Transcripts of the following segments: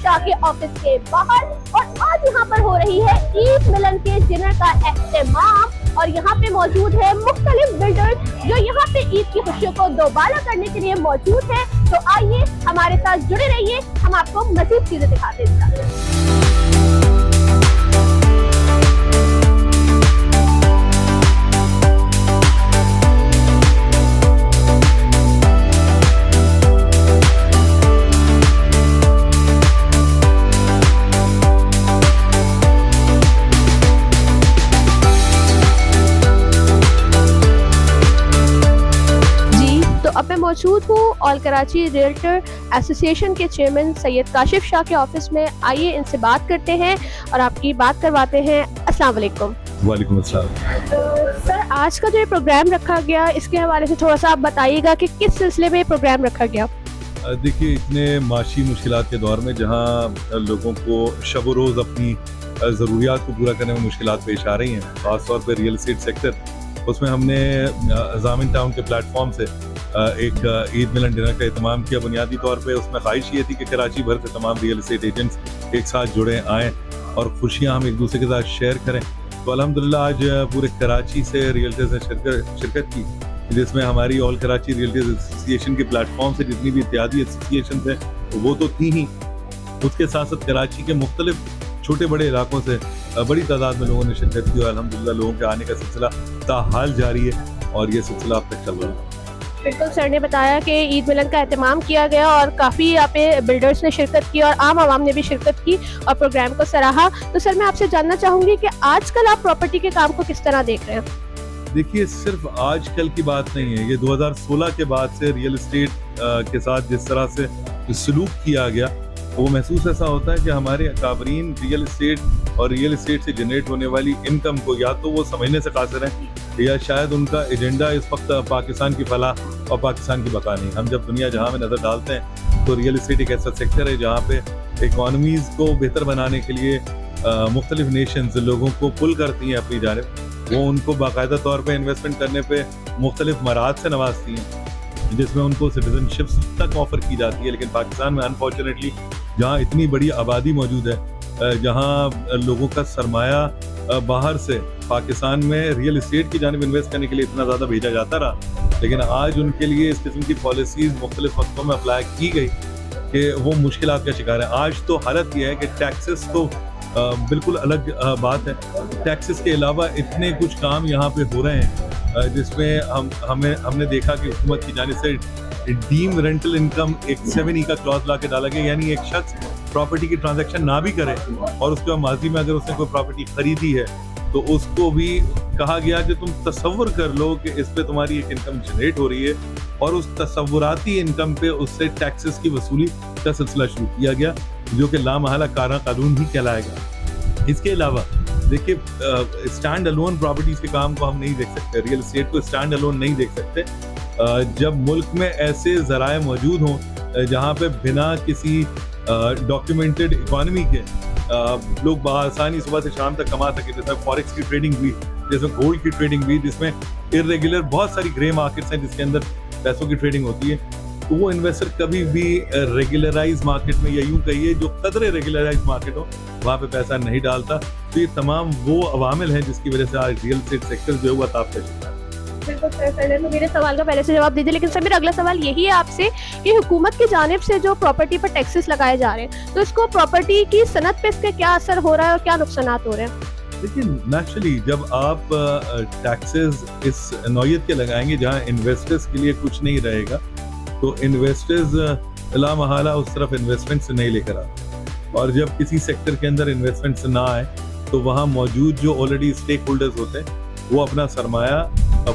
शाह के ऑफिस के बाहर और आज यहाँ पर हो रही है ईद मिलन के डिनर का एहतमाम और यहाँ पे मौजूद है मुख्तलिफ बिल्डर्स जो यहाँ पे ईद की खुशियों को दोबारा करने के लिए मौजूद है। तो आइए हमारे साथ जुड़े रहिए, हम आपको मजीद चीजें दिखाते हैं। अब मैं मौजूद हूँ ऑल कराची रियल्टर एसोसिएशन के चेयरमैन सैयद काशिफ शाह के ऑफिस में। आइए इनसे बात करते हैं और आपकी बात करवाते हैं। अस्सलाम वालेकुम। वालेकुम अस्सलाम। सर, आज का जो ये प्रोग्राम रखा गया इसके हवाले से थोड़ा सा आप बताइएगा कि किस सिलसिले में प्रोग्राम रखा गया। देखिए, इतने माशी मुश्किलात के दौर में जहाँ लोगों को शब रोज़ अपनी ज़रूरियात को पूरा करने में मुश्किलात पेश आ रही हैं, ख़ासतौर पर रियल एस्टेट सेक्टर, उसमें हमने जामिन टाउन के प्लेटफॉर्म से एक ईद मिलन डिनर का एहतमाम किया। बुनियादी तौर पे उसमें ख्वाहिश ये थी कि कराची भर से तमाम रियल एस्टेट एजेंट्स एक साथ जुड़े आएँ और खुशियाँ हम एक दूसरे के साथ शेयर करें। तो अल्हम्दुलिल्लाह आज पूरे कराची से रियल्टर्स ने शिरकत की, जिसमें हमारी ऑल कराची रियल्टर्स एसोसिएशन के प्लेटफॉर्म से जितनी भी इत्यादी एसोसिएशन थे वो तो थी ही, उसके साथ साथ कराची के मुख्तलिफ छोटे बड़े इलाकों से बड़ी तादाद में लोगों ने शिरकत की और अल्हम्दुलिल्लाह लोगों के आने का सिलसिला ताहाल जारी है और ये सिलसिला अब तक चल रहा है। बिल्कुल, सर ने बताया कि ईद मिलन का एहतमाम किया गया और काफ़ी यहाँ पे बिल्डर्स ने शिरकत की और आम आवाम ने भी शिरकत की और प्रोग्राम को सराहा। तो सर, मैं आपसे जानना चाहूँगी कि आजकल आप प्रॉपर्टी के काम को किस तरह देख रहे हैं। देखिए, सिर्फ आजकल की बात नहीं है, ये 2016 के बाद से रियल एस्टेट के साथ जिस तरह से सलूक किया गया वो महसूस ऐसा होता है कि हमारे अकाबरीन रियल एस्टेट और रियल एस्टेट से जनरेट होने वाली इनकम को या तो वो समझने से कासिर हैं या शायद उनका एजेंडा इस वक्त पाकिस्तान की फलाह और पाकिस्तान की बका नहीं। हम जब दुनिया जहां में नज़र डालते हैं तो रियल एस्टेट एक ऐसा सेक्टर है जहां पे इकॉनमीज़ को बेहतर बनाने के लिए मुख्तलिफ नेशंस लोगों को पुल करती हैं अपनी जानिब, वो उनको बाकायदा तौर पर इन्वेस्टमेंट करने पर मुख्तलिफ मराहत से नवाजती हैं जिसमें उनको सिटीजनशिप तक ऑफर की जाती है। लेकिन पाकिस्तान में अनफॉर्चुनेटली जहाँ इतनी बड़ी आबादी मौजूद है, जहाँ लोगों का सरमाया बाहर से पाकिस्तान में रियल एस्टेट की जानिब इन्वेस्ट करने के लिए इतना ज़्यादा भेजा जाता रहा, लेकिन आज उनके लिए इस किस्म की पॉलिसीज़ मुख्तलिफ वक्तों में अप्लाई की गई कि वो मुश्किलात का शिकार है। आज तो हालत यह है कि टैक्सेस तो बिल्कुल अलग बात है, टैक्सेस के अलावा इतने कुछ काम यहाँ पे हो रहे हैं जिसमें हमने देखा कि हुकूमत की जानिब से डीम रेंटल इनकम एक 7E का क्लॉज ला के डाला गया, यानी एक शख्स प्रॉपर्टी की ट्रांजैक्शन ना भी करे और उसके बाद माजी में अगर उसने कोई प्रॉपर्टी खरीदी है तो उसको भी कहा गया कि तुम तसव्वुर कर लो कि इस पे तुम्हारी एक इनकम जनरेट हो रही है और उस तसव्वुराती इनकम पे उससे टैक्सेस की वसूली का सिलसिला शुरू किया गया, जो कि लामहला कानून भी कहलाएगा। इसके अलावा देखिए, स्टैंड अलोन प्रॉपर्टीज के काम को हम नहीं देख सकते, रियल एस्टेट को स्टैंड अलोन नहीं देख सकते जब मुल्क में ऐसे ज़राए मौजूद हों जहाँ पे बिना किसी डॉक्यूमेंटेड इकॉनमी के लोग बआसानी सुबह से शाम तक कमा सके, जैसे फॉरेक्स की ट्रेडिंग भी, जैसे गोल्ड की ट्रेडिंग भी, जिसमें इर्रेगुलर बहुत सारी ग्रे मार्केट्स हैं जिसके अंदर पैसों की ट्रेडिंग होती है। तो वो इन्वेस्टर कभी भी रेगुलराइज मार्केट में या यूँ कहिए जो कदरे रेगुलराइज मार्केट हो वहाँ पे पैसा नहीं डालता। तो ये तमाम वो अवामिल हैं जिसकी वजह से आज रियल एस्टेट सेक्टर जो है वो ताब का शिकार है। बिल्कुल सर, पहले तो मेरे सवाल का पहले से जवाब दीजिए, लेकिन सर मेरा अगला सवाल यही है आपसे कि हुकूमत की जानिब से जो प्रॉपर्टी पर टैक्सेस लगाए जा रहे हैं तो इसको प्रॉपर्टी की सनत पे इसका क्या असर हो रहा है और क्या नुकसानात हो रहे हैं। देखिए, नेचुरली जब आप टैक्सेस इस नौयत के लगाएंगे जहाँ इन्वेस्टर्स के लिए कुछ नहीं रहेगा तो इन्वेस्टर्स लामहला उस तरफ इन्वेस्टमेंट से नहीं लेकर आते, और जब किसी सेक्टर के अंदर इन्वेस्टमेंट से ना आए तो वहाँ मौजूद जो ऑलरेडी स्टेक होल्डर्स होते हैं वो अपना सरमाया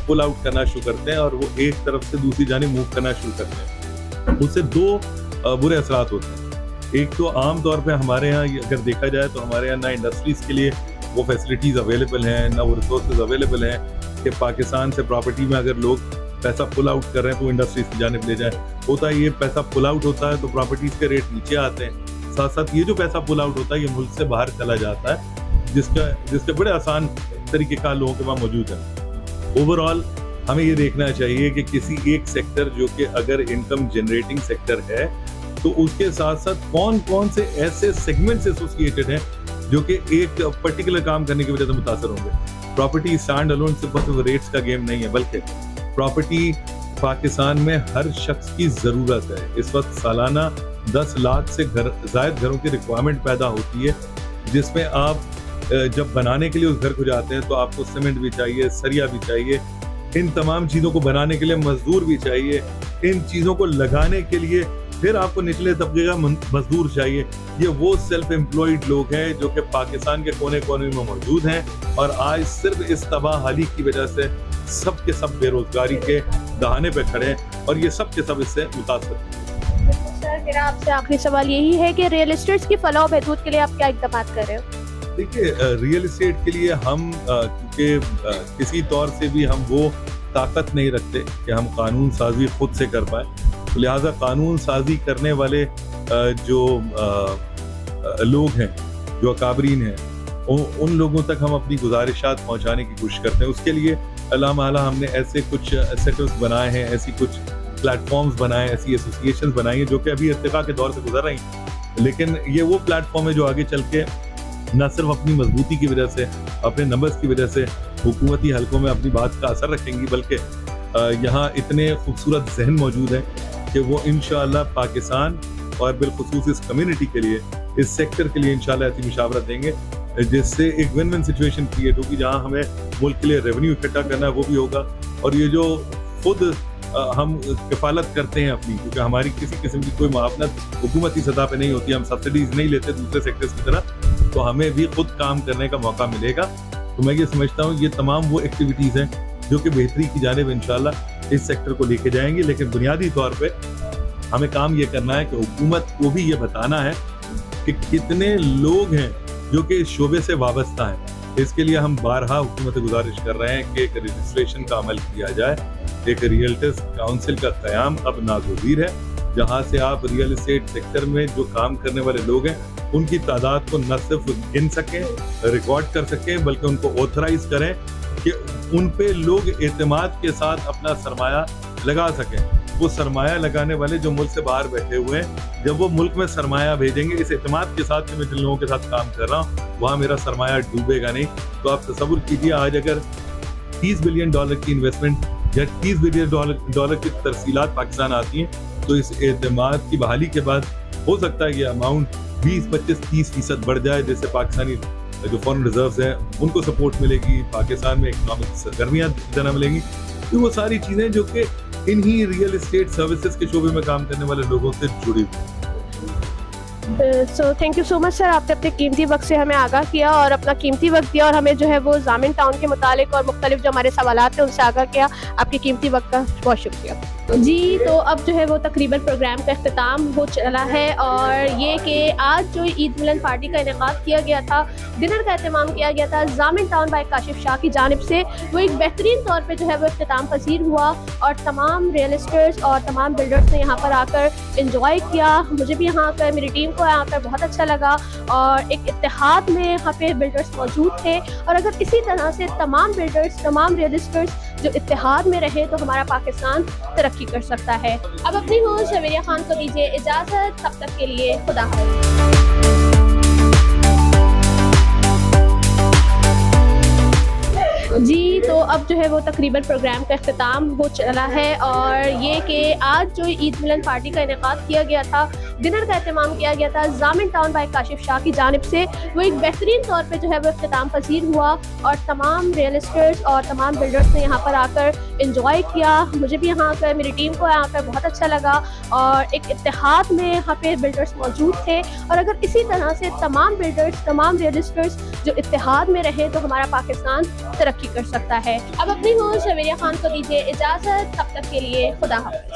पुल आउट करना शुरू करते हैं और वो एक तरफ से दूसरी जानिब मूव करना शुरू करते हैं। उससे दो बुरे असरात होते हैं। एक तो आम तौर पे हमारे यहाँ अगर देखा जाए तो हमारे यहाँ ना इंडस्ट्रीज़ के लिए वो फैसिलिटीज़ अवेलेबल हैं, ना वो रिसोर्सेज अवेलेबल हैं कि पाकिस्तान से प्रॉपर्टी में अगर लोग पैसा पुल आउट कर रहे हैं तो इंडस्ट्रीज़ की जानिब ले जाए। होता है ये पैसा पुल आउट होता है तो प्रॉपर्टीज़ के रेट नीचे आते हैं, साथ साथ ये जो पैसा पुल आउट होता है ये मुल्क से बाहर चला जाता है, जिसके बड़े आसान तरीके का लोगों के वहाँ मौजूद है। ओवरऑल हमें ये देखना चाहिए कि किसी एक सेक्टर जो कि अगर इनकम जनरेटिंग सेक्टर है तो उसके साथ साथ कौन कौन से ऐसे सेगमेंट्स एसोसिएटेड हैं जो कि एक पर्टिकुलर काम करने की वजह से मुतासर होंगे। प्रॉपर्टी स्टैंड अलोन सिर्फ रेट्स का गेम नहीं है, बल्कि प्रॉपर्टी पाकिस्तान में हर शख्स की ज़रूरत है। इस वक्त सालाना 10 लाख से ज़ायद घरों की रिक्वायरमेंट पैदा होती है, जिसमें आप जब बनाने के लिए उस घर को जाते हैं तो आपको सीमेंट भी चाहिए, सरिया भी चाहिए, इन तमाम चीज़ों को बनाने के लिए मजदूर भी चाहिए, इन चीज़ों को लगाने के लिए फिर आपको निचले तबके का मजदूर चाहिए। ये वो सेल्फ एम्प्लॉयड लोग हैं जो कि पाकिस्तान के कोने कोने में मौजूद हैं और आज सिर्फ इस तबाहाली की वजह से सब के सब बेरोजगारी के दहाने पे खड़े हैं और ये सब के सब इससे मुतासर हैं। सर, मेरा आपसे आखिरी सवाल यही है कि रियल एस्टेट्स की फलाह बहबूद के लिए आप क्या इक़दाम कर रहे हो? देखिए, रियल एस्टेट के लिए हम क्योंकि किसी तौर से भी हम वो ताकत नहीं रखते कि हम कानून साजी खुद से कर पाए, तो लिहाजा कानून साजी करने वाले जो लोग हैं, जो अकाबरीन हैं, उन लोगों तक हम अपनी गुजारिशात पहुंचाने की कोशिश करते हैं। उसके लिए अल्लाह माला हमने ऐसे कुछ सेटअप्स बनाए हैं, ऐसी कुछ प्लेटफॉर्म्स बनाए, ऐसी एसोसिएशंस बनाई हैं जो कि अभी इर्तिका के दौर से गुजर रही हैं, लेकिन ये वो प्लेटफॉर्म है जो आगे चल के न सिर्फ अपनी मजबूती की वजह से, अपने नंबर्स की वजह से हुकूमती हलकों में अपनी बात का असर रखेंगी, बल्कि यहाँ इतने खूबसूरत जहन मौजूद हैं कि वो इंशाअल्लाह पाकिस्तान और बिलखुसूस इस कम्युनिटी के लिए, इस सेक्टर के लिए इंशाअल्लाह ऐसी मुशावरत देंगे जिससे एक विन विन सिचुएशन क्रिएट होगी, जहाँ हमें मुल्क के लिए रेवेन्यू इकट्ठा करना है वो भी होगा, और ये जो खुद हम किफ़ालत करते हैं अपनी, क्योंकि हमारी किसी किस्म की कोई मुआवनत हुकूमती सतह पे नहीं होती, हम सब्सिडीज नहीं लेते दूसरे सेक्टर्स की तरह, तो हमें भी खुद काम करने का मौका मिलेगा। तो मैं ये समझता हूँ ये तमाम वो एक्टिविटीज़ हैं जो कि बेहतरी की जानिब इंशाअल्लाह इस सेक्टर को लेके जाएंगी, लेकिन बुनियादी तौर पे हमें काम ये करना है कि हुकूमत को भी ये बताना है कि कितने लोग हैं जो कि इस शोबे से वाबस्ता हैं। इसके लिए हम बारहा हुकूमत से गुजारिश कर रहे हैं कि एक रजिस्ट्रेशन का अमल किया जाए, एक रियल्टर्स काउंसिल का क़याम अब नागुज़ीर है, जहाँ से आप रियल एस्टेट सेक्टर में जो काम करने वाले लोग हैं उनकी तादाद को न सिर्फ गिन सकें, रिकॉर्ड कर सकें, बल्कि उनको ऑथराइज करें कि उन पे लोग एतमाद के साथ अपना सरमाया लगा सकें। वो सरमाया लगाने वाले जो मुल्क से बाहर बैठे हुए हैं, जब वो मुल्क में सरमाया भेजेंगे इस एतमाद के साथ कि मैं जिन लोगों के साथ काम कर रहा हूँ वहाँ मेरा सरमाया डूबेगा नहीं। तो आप तसव्वुर कीजिए, आज अगर $30 बिलियन की इन्वेस्टमेंट या $30 बिलियन की तरसीलात पाकिस्तान आती हैं, तो इस एतमाद की बहाली के बाद हो सकता है ये अमाउंट 20, 25, 30% बढ़ जाए, जिससे पाकिस्तानी जो फॉरेन रिजर्व्स हैं उनको सपोर्ट मिलेगी, पाकिस्तान में इकनॉमिक सरगर्मियाँ जन्म लेंगी। तो वो सारी चीज़ें जो कि इन्हीं रियल एस्टेट सर्विसेज के शोबे में काम करने वाले लोगों से जुड़ी हुई। So thank you so much sir, आपने अपने कीमती वक्त से हमें आगाह किया और अपना कीमती वक्त दिया और हमें जो है वो जामिन टाउन के मुतालिक और मुख्तलिफ जो हमारे सवालात थे उनसे आगाह किया। आपके कीमती वक्त का बहुत शुक्रिया जी। तो अब जो है वो तकरीबन प्रोग्राम का अख्ताम हो चला है और ये कि आज जो ईद मिलन पार्टी का इनेकाद किया गया था, डिनर का एहतमाम किया गया था जामिन टाउन बाय काशिफ शाह की जानिब से, वो एक बेहतरीन तौर पे जो है वो इख्तिताम पसीर हुआ और तमाम रियल एस्टेट्स और तमाम बिल्डर्स ने यहाँ पर आकर इंजॉय किया। मुझे भी यहाँ आकर, मेरी टीम को यहाँ पर बहुत अच्छा लगा और एक इत्तेहाद में यहाँ पे बिल्डर्स मौजूद थे, और अगर इसी तरह से तमाम बिल्डर्स, तमाम रियल एस्टेट्स जो इत्तेहाद में रहे तो हमारा पाकिस्तान तरक्की कर सकता है। अब अपनी होस्ट शवेरिया खान को दीजिए इजाज़त, तब तक के लिए खुदा हाफ़िज़। जी, तो अब जो है वो तकरीबन प्रोग्राम का अख्ताम हो चला है और ये कि आज जो ईद मिलन पार्टी का इनेकाद किया गया था, डिनर का एहतमाम किया गया था जामिन टाउन बाय काशिफ शाह की जानिब से, वो एक बेहतरीन तौर पे जो है वो इख्तिताम पसीर हुआ और तमाम रियल एस्टेट्स और तमाम बिल्डर्स ने यहाँ पर आकर इंजॉय किया। मुझे भी यहाँ आकर, मेरी टीम को यहाँ पर बहुत अच्छा लगा और एक इत्तेहाद में यहाँ पे बिल्डर्स मौजूद थे, और अगर इसी तरह से तमाम बिल्डर्स, तमाम रियल एस्टेट्स जो इत्तेहाद में रहे तो हमारा पाकिस्तान तरक्की कर सकता है। अब अपनी होस्ट शवेरिया खान को दीजिए इजाज़त, तब तक के लिए खुदा हाफ़िज़।